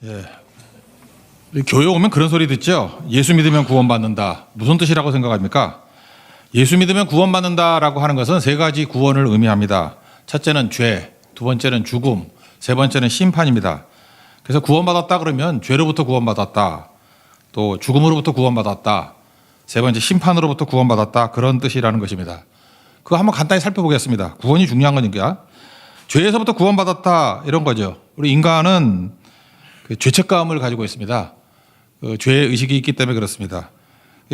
예. 교회 오면 그런 소리 듣죠. 예수 믿으면 구원받는다. 무슨 뜻이라고 생각합니까? 예수 믿으면 구원받는다라고 하는 것은 세 가지 구원을 의미합니다. 첫째는 죄, 두 번째는 죽음, 세 번째는 심판입니다. 그래서 구원받았다 그러면 죄로부터 구원받았다, 또 죽음으로부터 구원받았다, 세 번째 심판으로부터 구원받았다, 그런 뜻이라는 것입니다. 그거 한번 간단히 살펴보겠습니다. 구원이 중요한 거니까. 죄에서부터 구원받았다, 이런 거죠. 우리 인간은 그 죄책감을 가지고 있습니다. 그 죄의 의식이 있기 때문에 그렇습니다.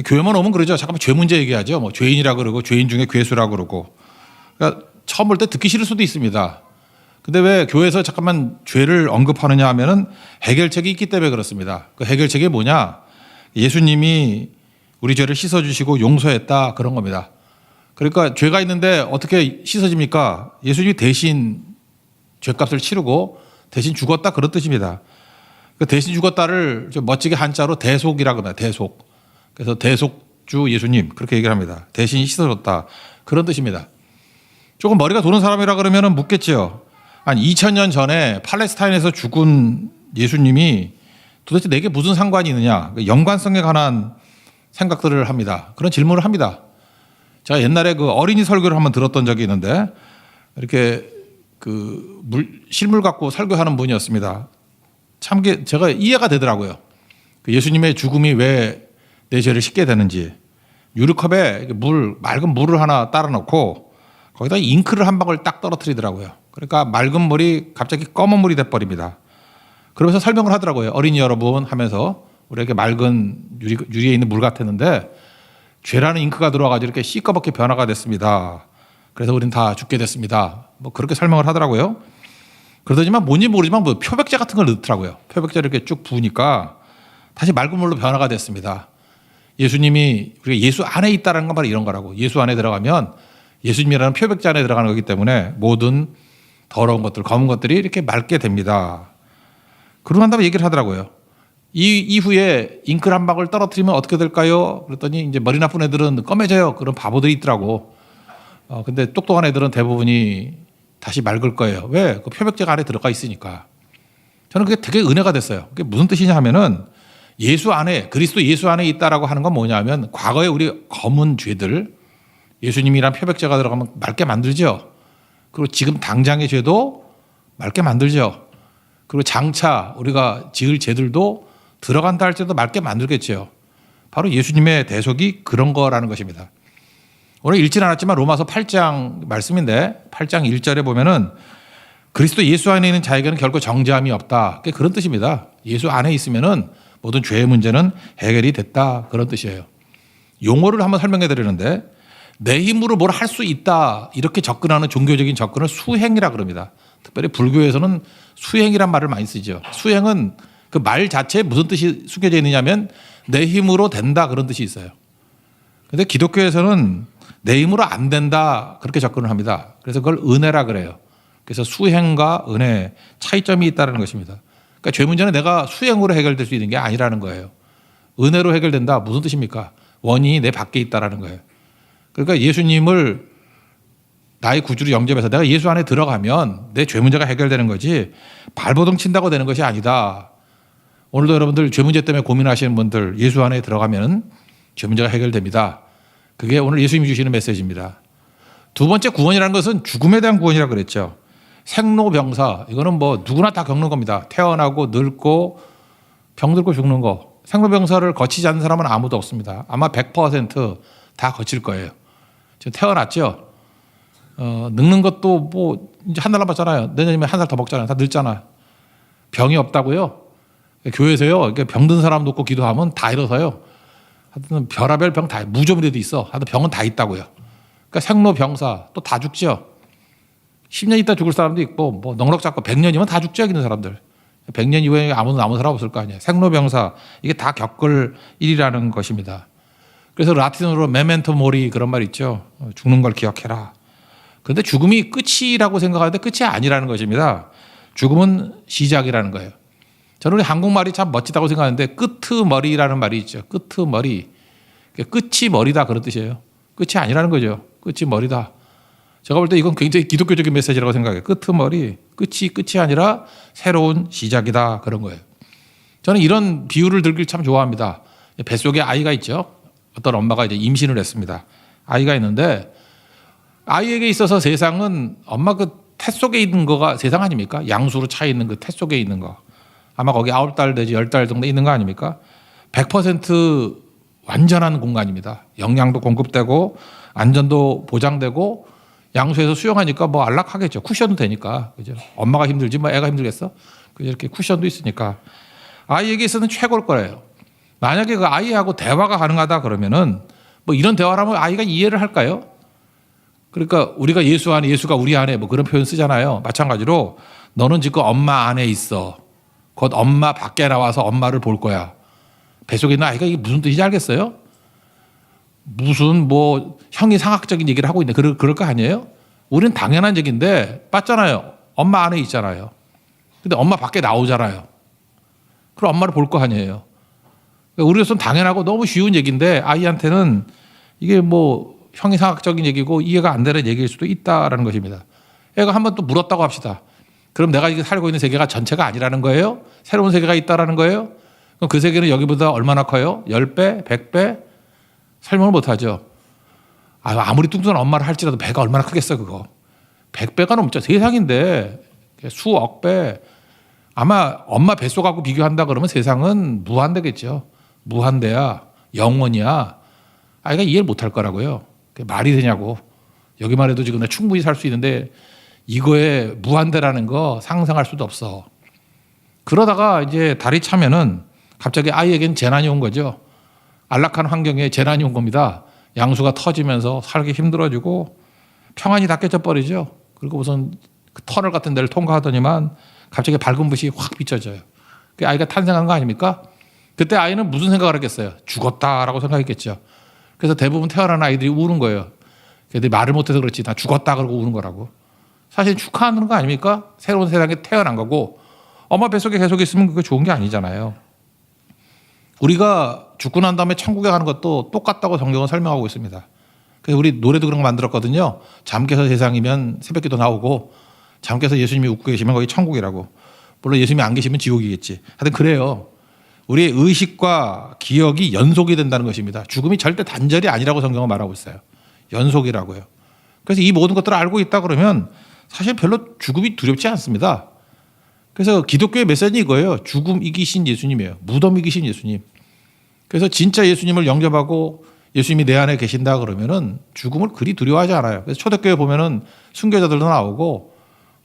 교회만 오면 그러죠. 잠깐만 죄 문제 얘기하죠. 뭐 죄인이라고 그러고 죄인 중에 괴수라고 그러고. 그러니까 처음 볼 때 듣기 싫을 수도 있습니다. 근데 왜 교회에서 잠깐만 죄를 언급하느냐 하면은 해결책이 있기 때문에 그렇습니다. 그 해결책이 뭐냐? 예수님이 우리 죄를 씻어주시고 용서했다, 그런 겁니다. 그러니까 죄가 있는데 어떻게 씻어집니까? 예수님이 대신 죄값을 치르고 대신 죽었다, 그런 뜻입니다. 그 대신 죽었다를 좀 멋지게 한자로 대속이라고 합니다. 대속. 그래서 대속주 예수님, 그렇게 얘기를 합니다. 대신 씻어줬다, 그런 뜻입니다. 조금 머리가 도는 사람이라 그러면 묻겠죠. 한 2000년 전에 팔레스타인에서 죽은 예수님이 도대체 내게 무슨 상관이 있느냐, 연관성에 관한 생각들을 합니다. 그런 질문을 합니다. 제가 옛날에 그 어린이 설교를 한번 들었던 적이 있는데, 이렇게 그 실물 갖고 설교하는 분이었습니다. 참 제가 이해가 되더라고요. 그 예수님의 죽음이 왜 내 죄를 씻게 되는지. 유리컵에 맑은 물을 하나 따라 놓고 거기다 잉크를 한 방울 딱 떨어뜨리더라고요. 그러니까 맑은 물이 갑자기 검은 물이 돼버립니다. 그러면서 설명을 하더라고요. 어린이 여러분 하면서, 우리에게 맑은 유리에 있는 물 같았는데 죄라는 잉크가 들어와가지고 이렇게 시꺼멓게 변화가 됐습니다. 그래서 우리는 다 죽게 됐습니다. 뭐 그렇게 설명을 하더라고요. 그러더니만 뭔지 모르지만 뭐 표백제 같은 걸 넣더라고요. 표백제를 이렇게 쭉 부으니까 다시 맑은 물로 변화가 됐습니다. 예수님이 우리가 예수 안에 있다는 건 바로 이런 거라고. 예수 안에 들어가면 예수님이라는 표백제 안에 들어가는 거기 때문에 모든 더러운 것들, 검은 것들이 이렇게 맑게 됩니다. 그러고 난 다음에 얘기를 하더라고요. 이 이후에 잉크를 한 방울 떨어뜨리면 어떻게 될까요? 그랬더니 이제 머리 나쁜 애들은 검해져요. 그런 바보들이 있더라고. 근데 똑똑한 애들은 대부분이 다시 맑을 거예요. 왜? 그 표백제가 안에 들어가 있으니까. 저는 그게 되게 은혜가 됐어요. 그게 무슨 뜻이냐 하면은 예수 안에, 그리스도 예수 안에 있다라고 하는 건 뭐냐 하면 과거에 우리 검은 죄들, 예수님이란 표백제가 들어가면 맑게 만들죠. 그리고 지금 당장의 죄도 맑게 만들죠. 그리고 장차 우리가 지을 죄들도 들어간다 할 때도 맑게 만들겠죠. 바로 예수님의 대속이 그런 거라는 것입니다. 오늘 읽지는 않았지만 로마서 8장 말씀인데 8장 1절에 보면은 그리스도 예수 안에 있는 자에게는 결코 정죄함이 없다, 그런 뜻입니다. 예수 안에 있으면은 모든 죄의 문제는 해결이 됐다, 그런 뜻이에요. 용어를 한번 설명해 드리는데, 내 힘으로 뭘 할 수 있다, 이렇게 접근하는 종교적인 접근을 수행이라 그럽니다. 특별히 불교에서는 수행이란 말을 많이 쓰죠. 수행은 그 말 자체에 무슨 뜻이 숨겨져 있느냐면 내 힘으로 된다, 그런 뜻이 있어요. 그런데 기독교에서는 내 힘으로 안 된다, 그렇게 접근을 합니다. 그래서 그걸 은혜라 그래요. 그래서 수행과 은혜 차이점이 있다는 것입니다. 그러니까 죄 문제는 내가 수행으로 해결될 수 있는 게 아니라는 거예요. 은혜로 해결된다, 무슨 뜻입니까? 원인이 내 밖에 있다라는 거예요. 그러니까 예수님을 나의 구주로 영접해서 내가 예수 안에 들어가면 내 죄 문제가 해결되는 거지, 발버둥 친다고 되는 것이 아니다. 오늘도 여러분들 죄 문제 때문에 고민하시는 분들, 예수 안에 들어가면 죄 문제가 해결됩니다. 그게 오늘 예수님이 주시는 메시지입니다. 두 번째 구원이라는 것은 죽음에 대한 구원이라고 그랬죠. 생로병사, 이거는 뭐 누구나 다 겪는 겁니다. 태어나고 늙고 병들고 죽는 거. 생로병사를 거치지 않는 사람은 아무도 없습니다. 아마 100% 거칠 거예요. 지금 태어났죠. 늙는 것도 뭐 이제 한 달 남았잖아요. 내년이면 한 살 더 먹잖아요. 다 늙잖아요. 병이 없다고요? 교회에서요, 이렇게 병든 사람 놓고 기도하면 다 일어서요. 하여튼 별하별 병 다, 무좀이라도 있어. 하여튼 병은 다 있다고요. 그러니까 생로병사, 또 다 죽죠. 10년 있다 죽을 사람도 있고, 뭐 넉넉 잡고 100년이면 다 죽죠, 여기 있는 사람들. 100년 이후에 아무 사람 없을 거 아니에요. 생로병사, 이게 다 겪을 일이라는 것입니다. 그래서 라틴어로 메멘토 모리, 그런 말 있죠. 죽는 걸 기억해라. 그런데 죽음이 끝이라고 생각하는데 끝이 아니라는 것입니다. 죽음은 시작이라는 거예요. 저는 우리 한국말이 참 멋지다고 생각하는데, 끄트머리라는 말이 있죠. 끄트머리. 끝이 머리다, 그런 뜻이에요. 끝이 아니라는 거죠. 끝이 머리다. 제가 볼 때 이건 굉장히 기독교적인 메시지라고 생각해요. 끄트머리, 끝이 아니라 새로운 시작이다, 그런 거예요. 저는 이런 비유를 들길 참 좋아합니다. 뱃속에 아이가 있죠. 어떤 엄마가 이제 임신을 했습니다. 아이가 있는데 아이에게 있어서 세상은 엄마 그 태 속에 있는 거가 세상 아닙니까? 양수로 차 있는 그 태 속에 있는 거. 아마 거기 9달 내지 10달 정도 있는 거 아닙니까? 100% 완전한 공간입니다. 영양도 공급되고 안전도 보장되고 양수에서 수영하니까 뭐 안락하겠죠. 쿠션도 되니까. 그죠? 엄마가 힘들지 뭐 애가 힘들겠어? 이렇게 쿠션도 있으니까. 아이에게 있어서는 최고일 거예요. 만약에 그 아이하고 대화가 가능하다 그러면은 뭐 이런 대화를 하면 아이가 이해를 할까요? 그러니까 우리가 예수 안에, 예수가 우리 안에 뭐 그런 표현 쓰잖아요. 마찬가지로 너는 지금 엄마 안에 있어. 곧 엄마 밖에 나와서 엄마를 볼 거야. 뱃속에 있는 아이가 이게 무슨 뜻인지 알겠어요? 무슨 뭐 형이상학적인 얘기를 하고 있네. 그럴 거 아니에요? 우리는 당연한 얘기인데 맞잖아요. 엄마 안에 있잖아요. 근데 엄마 밖에 나오잖아요. 그럼 엄마를 볼 거 아니에요. 우리로서는 당연하고 너무 쉬운 얘기인데 아이한테는 이게 뭐 형이상학적인 얘기고 이해가 안 되는 얘기일 수도 있다라는 것입니다. 애가 한번 또 물었다고 합시다. 그럼 내가 이게 살고 있는 세계가 전체가 아니라는 거예요? 새로운 세계가 있다라는 거예요? 그럼 그 세계는 여기보다 얼마나 커요? 10배? 100배? 설명을 못 하죠. 아무리 뚱뚱한 엄마를 할지라도 배가 얼마나 크겠어 그거. 100배가 넘죠. 세상인데 수억 배. 아마 엄마 뱃속하고 비교한다 그러면 세상은 무한대겠죠. 무한대야. 영원이야. 아이가 이해를 못할 거라고요. 그게 말이 되냐고. 여기만 해도 지금 나 충분히 살 수 있는데 이거에 무한대라는 거 상상할 수도 없어. 그러다가 이제 달이 차면은 갑자기 아이에겐 재난이 온 거죠. 안락한 환경에 재난이 온 겁니다. 양수가 터지면서 살기 힘들어지고 평안이 다 깨져버리죠. 그리고 우선 그 터널 같은 데를 통과하더니만 갑자기 밝은 빛이 확 비춰져요. 그 아이가 탄생한 거 아닙니까? 그때 아이는 무슨 생각을 하겠어요? 죽었다라고 생각했겠죠. 그래서 대부분 태어난 아이들이 우는 거예요. 걔들이 말을 못해서 그렇지 나 죽었다 그러고 우는 거라고. 사실 축하하는 거 아닙니까? 새로운 세상에 태어난 거고 엄마 뱃속에 계속 있으면 그게 좋은 게 아니잖아요. 우리가 죽고 난 다음에 천국에 가는 것도 똑같다고 성경은 설명하고 있습니다. 그래서 우리 노래도 그런 거 만들었거든요. 잠 깨서 세상이면 새벽기도 나오고 잠 깨서 예수님이 웃고 계시면 거기 천국이라고. 물론 예수님이 안 계시면 지옥이겠지. 하여튼 그래요. 우리의 의식과 기억이 연속이 된다는 것입니다. 죽음이 절대 단절이 아니라고 성경은 말하고 있어요. 연속이라고요. 그래서 이 모든 것들을 알고 있다 그러면 사실 별로 죽음이 두렵지 않습니다. 그래서 기독교의 메시지는 이거예요. 죽음 이기신 예수님이에요. 무덤 이기신 예수님. 그래서 진짜 예수님을 영접하고 예수님이 내 안에 계신다 그러면은 죽음을 그리 두려워하지 않아요. 그래서 초대교회 보면은 순교자들도 나오고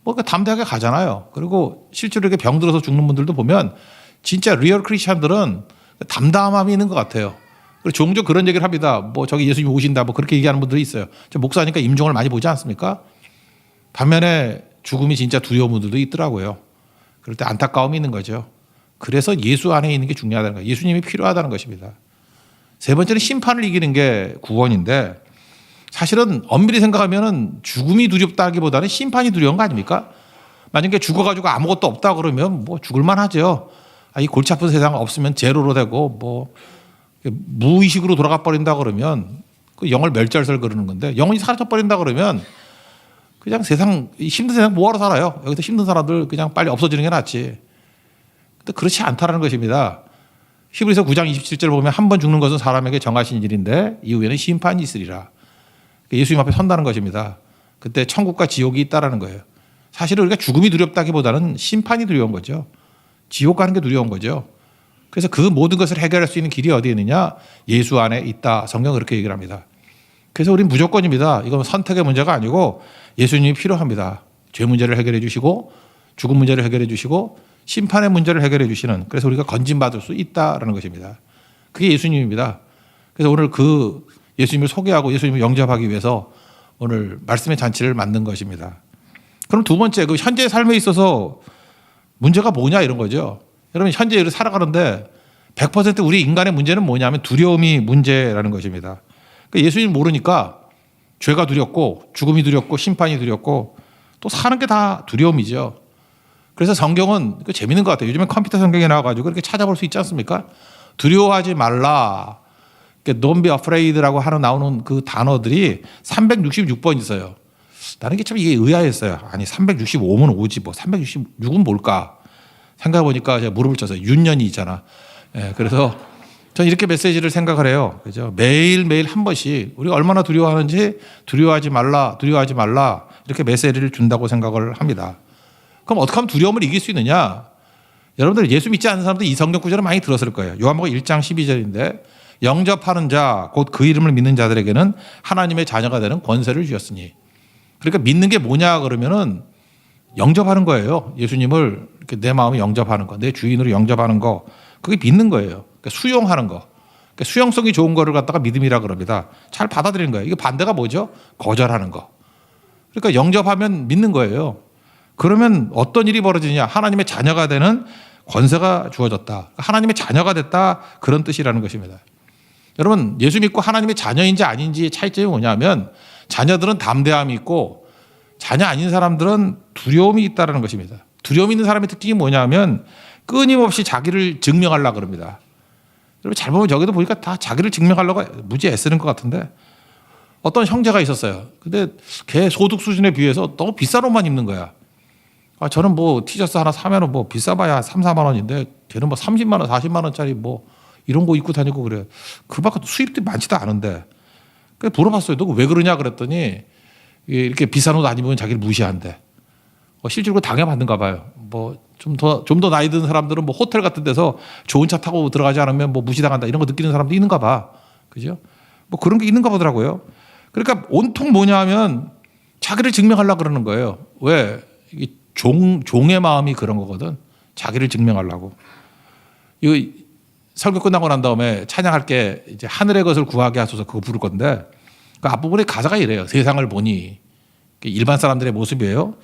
뭐 담대하게 가잖아요. 그리고 실제로 이렇게 병 들어서 죽는 분들도 보면 진짜 리얼 크리스찬들은 담담함이 있는 것 같아요. 그리고 종종 그런 얘기를 합니다. 뭐 저기 예수님 오신다 뭐 그렇게 얘기하는 분들이 있어요. 저 목사니까 임종을 많이 보지 않습니까? 반면에 죽음이 진짜 두려운 분들도 있더라고요. 그럴 때 안타까움이 있는 거죠. 그래서 예수 안에 있는 게 중요하다는 거예요. 예수님이 필요하다는 것입니다. 세 번째는 심판을 이기는 게 구원인데 사실은 엄밀히 생각하면 죽음이 두렵다기보다는 심판이 두려운 거 아닙니까? 만약에 죽어가지고 아무것도 없다 그러면 뭐 죽을만 하죠. 이 골치 아픈 세상 없으면 제로로 되고 뭐 무의식으로 돌아가 버린다 그러면 그 영을 멸절설 그러는 건데 영혼이 사라져 버린다 그러면 그냥 세상 힘든 세상 뭐하러 살아요? 여기서 힘든 사람들 그냥 빨리 없어지는 게 낫지. 근데 그렇지 않다라는 것입니다. 히브리서 9장 27절 보면 한 번 죽는 것은 사람에게 정하신 일인데 이후에는 심판이 있으리라. 예수님 앞에 선다는 것입니다. 그때 천국과 지옥이 있다라는 거예요. 사실은 우리가 죽음이 두렵다기보다는 심판이 두려운 거죠. 지옥 가는 게 두려운 거죠. 그래서 그 모든 것을 해결할 수 있는 길이 어디에 있느냐? 예수 안에 있다. 성경은 그렇게 얘기를 합니다. 그래서 우리는 무조건입니다. 이건 선택의 문제가 아니고 예수님이 필요합니다. 죄 문제를 해결해 주시고 죽음 문제를 해결해 주시고 심판의 문제를 해결해 주시는, 그래서 우리가 건진받을 수 있다라는 것입니다. 그게 예수님입니다. 그래서 오늘 그 예수님을 소개하고 예수님을 영접하기 위해서 오늘 말씀의 잔치를 만든 것입니다. 그럼 두 번째, 그 현재 삶에 있어서 문제가 뭐냐 이런 거죠. 여러분 현재 살아가는데 100% 우리 인간의 문제는 뭐냐면 두려움이 문제라는 것입니다. 그러니까 예수님 모르니까 죄가 두렵고 죽음이 두렵고 심판이 두렵고 또 사는 게 다 두려움이죠. 그래서 성경은 재밌는 것 같아요. 요즘에 컴퓨터 성경에 나와가지고 이렇게 찾아볼 수 있지 않습니까? 두려워하지 말라. Don't be afraid라고 하는 나오는 그 단어들이 366번 있어요. 나는 참 이게 의아했어요. 아니 365면 오지 뭐 366은 뭘까? 생각해보니까 제가 무릎을 쳤어요. 윤년이 있잖아. 예, 그래서 저는 이렇게 메시지를 생각을 해요. 그죠? 매일매일 한 번씩 우리가 얼마나 두려워하는지 두려워하지 말라, 두려워하지 말라 이렇게 메시지를 준다고 생각을 합니다. 그럼 어떻게 하면 두려움을 이길 수 있느냐? 여러분들 예수 믿지 않는 사람들 이 성경 구절을 많이 들었을 거예요. 요한복음 1장 12절인데 영접하는 자, 곧 그 이름을 믿는 자들에게는 하나님의 자녀가 되는 권세를 주셨으니. 그러니까 믿는 게 뭐냐 그러면은 영접하는 거예요. 예수님을 이렇게 내 마음에 영접하는 거, 내 주인으로 영접하는 거, 그게 믿는 거예요. 그러니까 수용하는 거. 그러니까 수용성이 좋은 거를 갖다가 믿음이라 그럽니다. 잘 받아들이는 거예요. 이게 반대가 뭐죠? 거절하는 거. 그러니까 영접하면 믿는 거예요. 그러면 어떤 일이 벌어지냐? 하나님의 자녀가 되는 권세가 주어졌다. 하나님의 자녀가 됐다. 그런 뜻이라는 것입니다. 여러분, 예수 믿고 하나님의 자녀인지 아닌지의 차이점이 뭐냐면 자녀들은 담대함이 있고 자녀 아닌 사람들은 두려움이 있다는 것입니다. 두려움 있는 사람의 특징이 뭐냐면 끊임없이 자기를 증명하려고 그럽니다. 여러분 잘 보면 저기도 보니까 다 자기를 증명하려고 무지 애쓰는 것 같은데 어떤 형제가 있었어요. 근데 걔 소득 수준에 비해서 너무 비싼 옷만 입는 거야. 아, 저는 뭐 티셔츠 하나 사면은 뭐 비싸봐야 3, 4만 원인데 걔는 뭐 30만 원, 40만 원짜리 뭐 이런 거 입고 다니고 그래. 그 밖에 수입도 많지도 않은데. 그래서 물어봤어요. 너 왜 그러냐 그랬더니 이렇게 비싼 옷 안 입으면 자기를 무시한대. 실제로 당해받는가 봐요. 뭐 좀 더 나이 든 사람들은 뭐 호텔 같은 데서 좋은 차 타고 들어가지 않으면 뭐 무시당한다 이런 거 느끼는 사람도 있는가 봐. 그죠? 뭐 그런 게 있는가 보더라고요. 그러니까 온통 뭐냐 하면 자기를 증명하려고 그러는 거예요. 왜? 이게 종의 마음이 그런 거거든. 자기를 증명하려고. 이거 설교 끝나고 난 다음에 찬양할 게 이제 하늘의 것을 구하게 하소서 그거 부를 건데 그 앞부분에 가사가 이래요. 세상을 보니 일반 사람들의 모습이에요.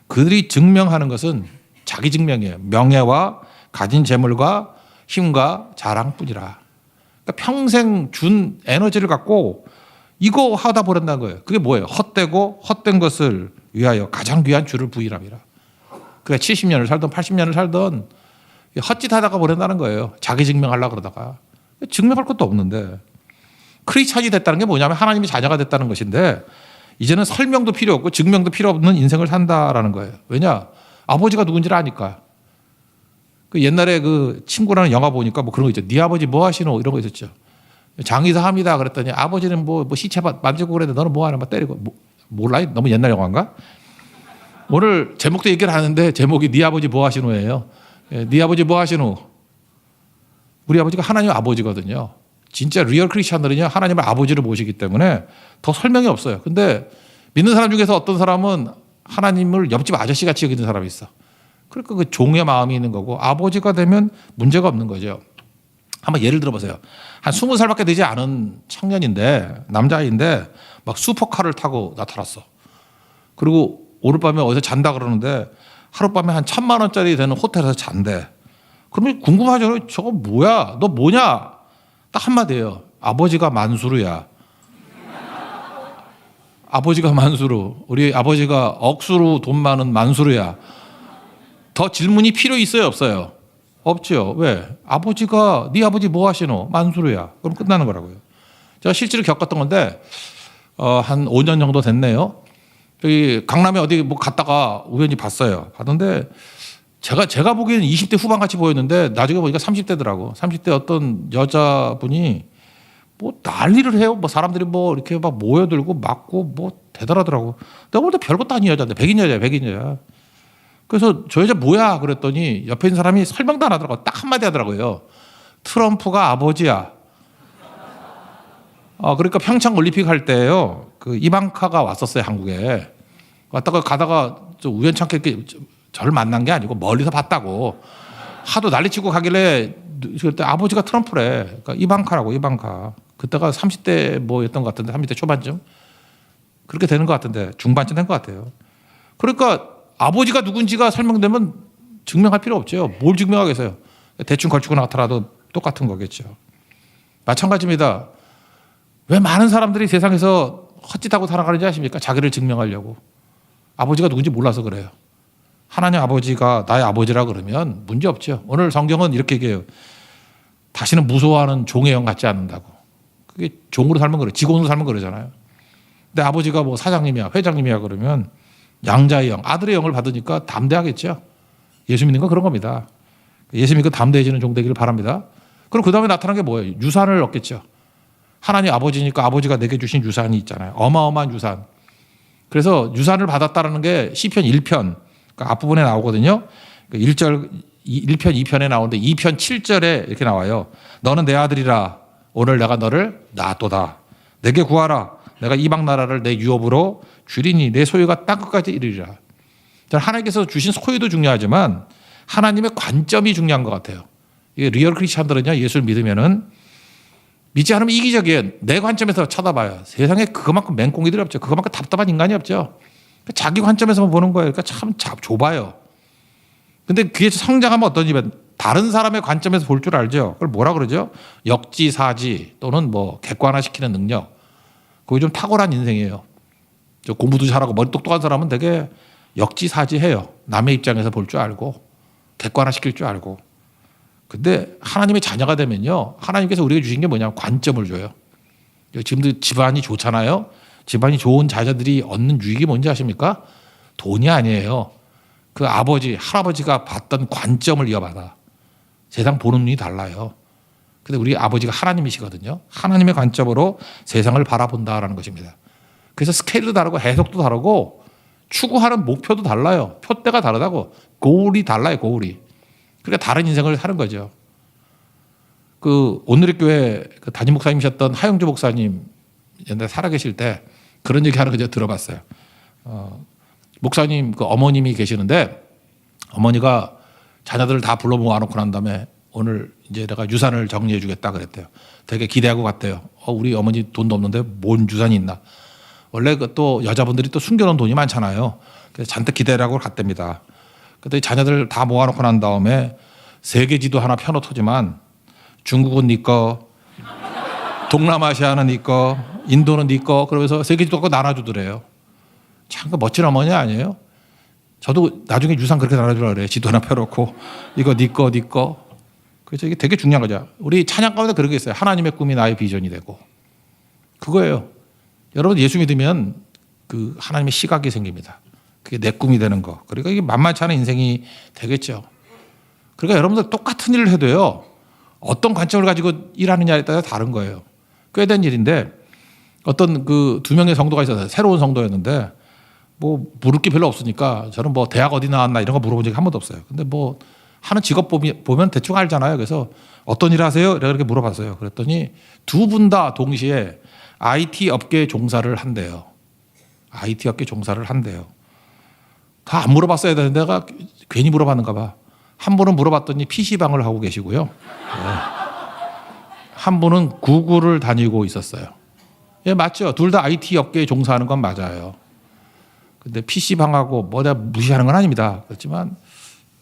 그들이 증명하는 것은 자기 증명이에요. 명예와 가진 재물과 힘과 자랑뿐이라. 그러니까 평생 준 에너지를 갖고 이거 하다 버린다는 거예요. 그게 뭐예요? 헛되고 헛된 것을 위하여 가장 귀한 주를 부인함이라. 그러니까 70년을 살던 80년을 살던 헛짓 하다가 버린다는 거예요. 자기 증명하려고 그러다가. 증명할 것도 없는데. 크리스찬이 됐다는 게 뭐냐면 하나님의 자녀가 됐다는 것인데 이제는 설명도 필요 없고 증명도 필요 없는 인생을 산다라는 거예요. 왜냐? 아버지가 누군지를 아니까. 그 옛날에 그 친구라는 영화 보니까 뭐 그런 거 있죠. 네 아버지 뭐 하시노? 이런 거 있었죠. 장의사 합니다. 그랬더니 아버지는 뭐 시체 만지고 그랬는데 너는 뭐 하나 막 때리고. 몰라? 너무 옛날 영화인가? 오늘 제목도 얘기를 하는데 제목이 네 아버지 뭐 하시노예요. 네 아버지 뭐 하시노? 우리 아버지가 하나님 아버지거든요. 진짜 리얼 크리스찬들은요 하나님을 아버지로 모시기 때문에 더 설명이 없어요. 근데 믿는 사람 중에서 어떤 사람은 하나님을 옆집 아저씨 같이 여기는 사람이 있어. 그러니까 그 종의 마음이 있는 거고 아버지가 되면 문제가 없는 거죠. 한번 예를 들어보세요. 한 20살밖에 되지 않은 청년인데 남자인데 막 슈퍼카를 타고 나타났어. 그리고 오늘 밤에 어디서 잔다 그러는데 하룻밤에 한 1,000만 원짜리 되는 호텔에서 잔대. 그러면 궁금하죠. 저거 뭐야? 너 뭐냐? 딱 한마디예요. 아버지가 만수르야. 아버지가 만수르. 우리 아버지가 억수로 돈 많은 만수르야. 더 질문이 필요 있어요? 없어요? 없죠. 왜? 아버지가 네 아버지 뭐 하시노? 만수르야. 그럼 끝나는 거라고요. 제가 실제로 겪었던 건데 한 5년 정도 됐네요. 여기 강남에 어디 뭐 갔다가 우연히 봤어요. 봤는데 제가 보기에는 20대 후반 같이 보였는데 나중에 보니까 30대더라고. 30대 어떤 여자분이 뭐 난리를 해요. 뭐 사람들이 뭐 이렇게 막 모여들고 맞고 뭐 대단하더라고. 내가 볼 때 별것도 아닌 여자인데 백인 여자야, 백인 여자. 그래서 저 여자 뭐야 그랬더니 옆에 있는 사람이 설명도 안 하더라고. 딱 한마디 하더라고요. 트럼프가 아버지야. 그러니까 평창 올림픽 할 때요. 그 이방카가 왔었어요, 한국에. 왔다가 가다가 좀 우연찮게 이렇게 저를 만난 게 아니고 멀리서 봤다고. 하도 난리치고 가길래 그때 아버지가 트럼프래. 그러니까 이방카라고, 이방카. 그때가 30대 뭐였던 것 같은데 30대 초반쯤 그렇게 되는 것 같은데 중반쯤 된 것 같아요. 그러니까 아버지가 누군지가 설명되면 증명할 필요 없죠. 뭘 증명하겠어요. 대충 걸치고 나타나도 똑같은 거겠죠. 마찬가지입니다. 왜 많은 사람들이 세상에서 헛짓하고 살아가는지 아십니까? 자기를 증명하려고. 아버지가 누군지 몰라서 그래요. 하나님 아버지가 나의 아버지라 그러면 문제 없죠. 오늘 성경은 이렇게 얘기해요. 다시는 무서워하는 종의 영 같지 않는다고. 그게 종으로 살면 그래. 직원으로 살면 그러잖아요. 근데 아버지가 뭐 사장님이야, 회장님이야 그러면 양자의 영, 아들의 영을 받으니까 담대하겠죠. 예수 믿는 건 그런 겁니다. 예수 믿고 담대해지는 종 되기를 바랍니다. 그럼 그 다음에 나타난 게 뭐예요? 유산을 얻겠죠. 하나님 아버지니까 아버지가 내게 주신 유산이 있잖아요. 어마어마한 유산. 그래서 유산을 받았다는 게 시편 1편 그러니까 앞부분에 나오거든요. 1절 1편 2편에 나오는데 2편 7절에 이렇게 나와요. 너는 내 아들이라 오늘 내가 너를 낳았도다. 내게 구하라. 내가 이방 나라를 내 유업으로 주리니 내 소유가 땅끝까지 이르리라. 하나님께서 주신 소유도 중요하지만 하나님의 관점이 중요한 것 같아요. 이게 리얼 크리스찬들은요, 예수를 믿으면은 믿지 않으면 이기적이에요. 내 관점에서 쳐다봐요. 세상에 그것만큼 맹꽁이들이 없죠. 그것만큼 답답한 인간이 없죠. 자기 관점에서만 보는 거예요. 그러니까 참 좁아요. 근데 그게 성장하면 어떠냐면 다른 사람의 관점에서 볼 줄 알죠. 그걸 뭐라 그러죠? 역지사지 또는 뭐 객관화시키는 능력. 그게 좀 탁월한 인생이에요. 공부도 잘하고 머리 똑똑한 사람은 되게 역지사지해요. 남의 입장에서 볼 줄 알고 객관화시킬 줄 알고. 근데 하나님의 자녀가 되면요, 하나님께서 우리에게 주신 게 뭐냐면 관점을 줘요. 지금도 집안이 좋잖아요. 집안이 좋은 자녀들이 얻는 유익이 뭔지 아십니까? 돈이 아니에요. 그 아버지, 할아버지가 봤던 관점을 이어받아. 세상 보는 눈이 달라요. 근데 우리 아버지가 하나님이시거든요. 하나님의 관점으로 세상을 바라본다라는 것입니다. 그래서 스케일도 다르고 해석도 다르고 추구하는 목표도 달라요. 표대가 다르다고. 고울이 달라요, 고울이. 그러니까 다른 인생을 사는 거죠. 그 오늘의 교회 그 담임 목사님이셨던 하영주 목사님 옛날에 살아계실 때 그런 얘기 하나 그저 들어봤어요. 목사님 그 어머님이 계시는데 어머니가 자녀들을 다 불러 모아놓고 난 다음에 오늘 이제 내가 유산을 정리해 주겠다 그랬대요. 되게 기대하고 갔대요. 우리 어머니 돈도 없는데 뭔 유산이 있나. 원래 그 또 여자분들이 또 숨겨놓은 돈이 많잖아요. 그래서 잔뜩 기대라고 갔답니다. 그때 자녀들 다 모아놓고 난 다음에 세계 지도 하나 펴놓더지만 중국은 네 거, 동남아시아는 네 거, 인도는 네 거, 그러면서 세계 지도 갖고 나눠주더래요. 참 멋진 어머니 아니에요? 저도 나중에 유산 그렇게 나눠주라 그래요. 지도 하나 펴놓고 이거 네 거, 네 거. 그래서 이게 되게 중요한 거죠. 우리 찬양 가운데 그런 게 있어요. 하나님의 꿈이 나의 비전이 되고. 그거예요. 여러분 예수 믿으면 그 하나님의 시각이 생깁니다. 그게 내 꿈이 되는 거. 그러니까 이게 만만치 않은 인생이 되겠죠. 그러니까 여러분들 똑같은 일을 해도요, 어떤 관점을 가지고 일하느냐에 따라 다른 거예요. 꽤 된 일인데 어떤 그 두 명의 성도가 있어서 새로운 성도였는데 뭐 물을 게 별로 없으니까 저는 뭐 대학 어디 나왔나 이런 거 물어본 적이 한 번도 없어요. 근데 뭐 하는 직업 보면 대충 알잖아요. 그래서 어떤 일 하세요? 이렇게 물어봤어요. 그랬더니 두 분 다 동시에 IT 업계 종사를 한대요. IT 업계 종사를 한대요. 다 안 물어봤어야 되는데 내가 괜히 물어봤는가 봐. 한 분은 물어봤더니 PC방을 하고 계시고요. 네. 한 분은 구글을 다니고 있었어요. 예, 맞죠. 둘 다 IT 업계에 종사하는 건 맞아요. 근데 PC방하고 뭐 내가 무시하는 건 아닙니다. 그렇지만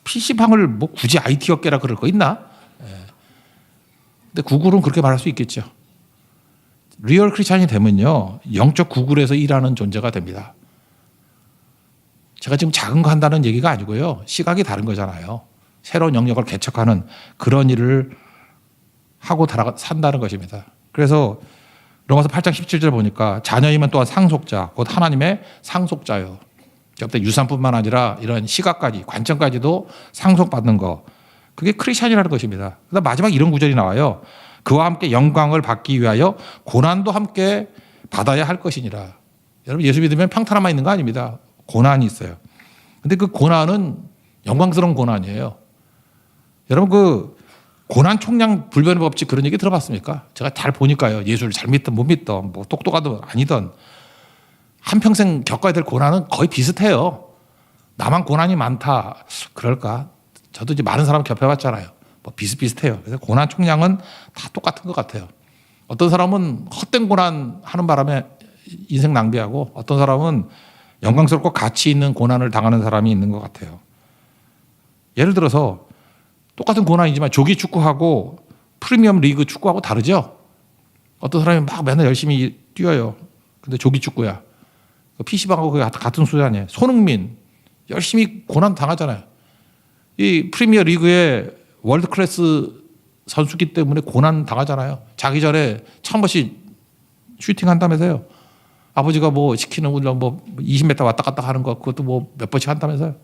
PC방을 뭐 굳이 IT 업계라 그럴 거 있나? 예. 근데 구글은 그렇게 말할 수 있겠죠. 리얼 크리스찬이 되면요, 영적 구글에서 일하는 존재가 됩니다. 제가 지금 작은 거 한다는 얘기가 아니고요. 시각이 다른 거잖아요. 새로운 영역을 개척하는 그런 일을 하고 산다는 것입니다. 그래서 로마서 8장 17절 보니까 자녀이면 또한 상속자, 곧 하나님의 상속자요. 그때 유산뿐만 아니라 이런 시각까지, 관점까지도 상속받는 거. 그게 크리스찬이라는 것입니다. 그다음 마지막 이런 구절이 나와요. 그와 함께 영광을 받기 위하여 고난도 함께 받아야 할 것이니라. 여러분 예수 믿으면 평탄함만 있는 거 아닙니다. 고난이 있어요. 근데 그 고난은 영광스러운 고난이에요. 여러분 그 고난 총량 불변의 법칙 그런 얘기 들어봤습니까? 제가 잘 보니까요. 예수를 잘 믿든 못 믿든 뭐 똑똑하든 아니든 한평생 겪어야 될 고난은 거의 비슷해요. 나만 고난이 많다. 그럴까? 저도 이제 많은 사람 겪어봤잖아요. 뭐 비슷비슷해요. 그래서 고난 총량은 다 똑같은 것 같아요. 어떤 사람은 헛된 고난 하는 바람에 인생 낭비하고 어떤 사람은 영광스럽고 가치 있는 고난을 당하는 사람이 있는 것 같아요. 예를 들어서 똑같은 고난이지만 조기 축구하고 프리미엄 리그 축구하고 다르죠? 어떤 사람이 막 맨날 열심히 뛰어요. 근데 조기 축구야. PC방하고 그게 같은 수준 아니에요. 손흥민 열심히 고난 당하잖아요. 이 프리미어 리그의 월드 클래스 선수기 때문에 고난 당하잖아요. 자기 전에 1000번씩 슈팅 한다면서요. 아버지가 뭐 시키는 뭐 20m 왔다 갔다 하는 거 그것도 뭐 몇 번씩 한다면서요.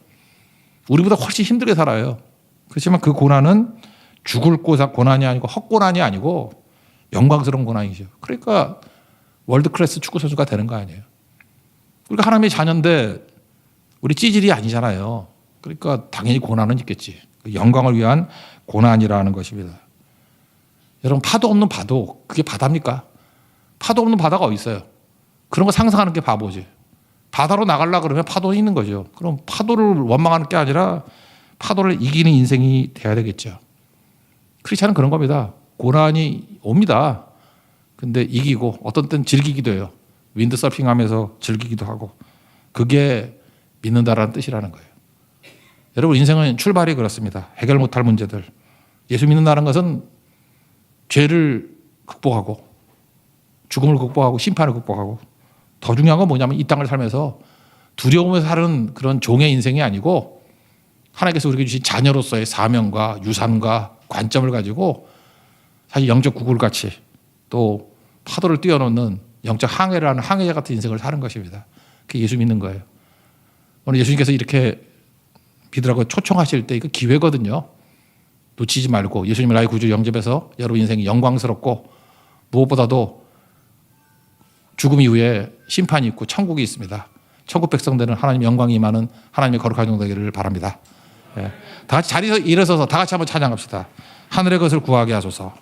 우리보다 훨씬 힘들게 살아요. 그렇지만 그 고난은 죽을 고난이 아니고 헛고난이 아니고 영광스러운 고난이죠. 그러니까 월드 클래스 축구 선수가 되는 거 아니에요. 우리가 하나님의 자녀인데 우리 찌질이 아니잖아요. 그러니까 당연히 고난은 있겠지. 영광을 위한 고난이라는 것입니다. 여러분, 파도 없는 바도 그게 바다입니까? 파도 없는 바다가 어디 있어요? 그런 거 상상하는 게 바보지. 바다로 나가려고 그러면 파도 있는 거죠. 그럼 파도를 원망하는 게 아니라 파도를 이기는 인생이 돼야 되겠죠. 크리스찬은 그런 겁니다. 고난이 옵니다. 근데 이기고 어떤 때는 즐기기도 해요. 윈드서핑하면서 즐기기도 하고. 그게 믿는다라는 뜻이라는 거예요. 여러분, 인생은 출발이 그렇습니다. 해결 못할 문제들. 예수 믿는다는 것은 죄를 극복하고 죽음을 극복하고 심판을 극복하고 더 중요한 건 뭐냐면 이 땅을 살면서 두려움에 사는 그런 종의 인생이 아니고 하나님께서 우리에게 주신 자녀로서의 사명과 유산과 관점을 가지고 사실 영적 구굴같이 또 파도를 뛰어넘는 영적 항해를 하는 항해자 같은 인생을 사는 것입니다. 그게 예수 믿는 거예요. 오늘 예수님께서 이렇게 믿으라고 초청하실 때 이거 기회거든요. 놓치지 말고 예수님을 나의 구주 영접해서 여러분 인생이 영광스럽고 무엇보다도 죽음 이후에 심판이 있고 천국이 있습니다. 천국 백성들은 하나님 영광이 임하는 하나님의 거룩한 종 되기를 바랍니다. 다 같이 자리에서 일어서서 다 같이 한번 찬양합시다. 하늘의 것을 구하게 하소서.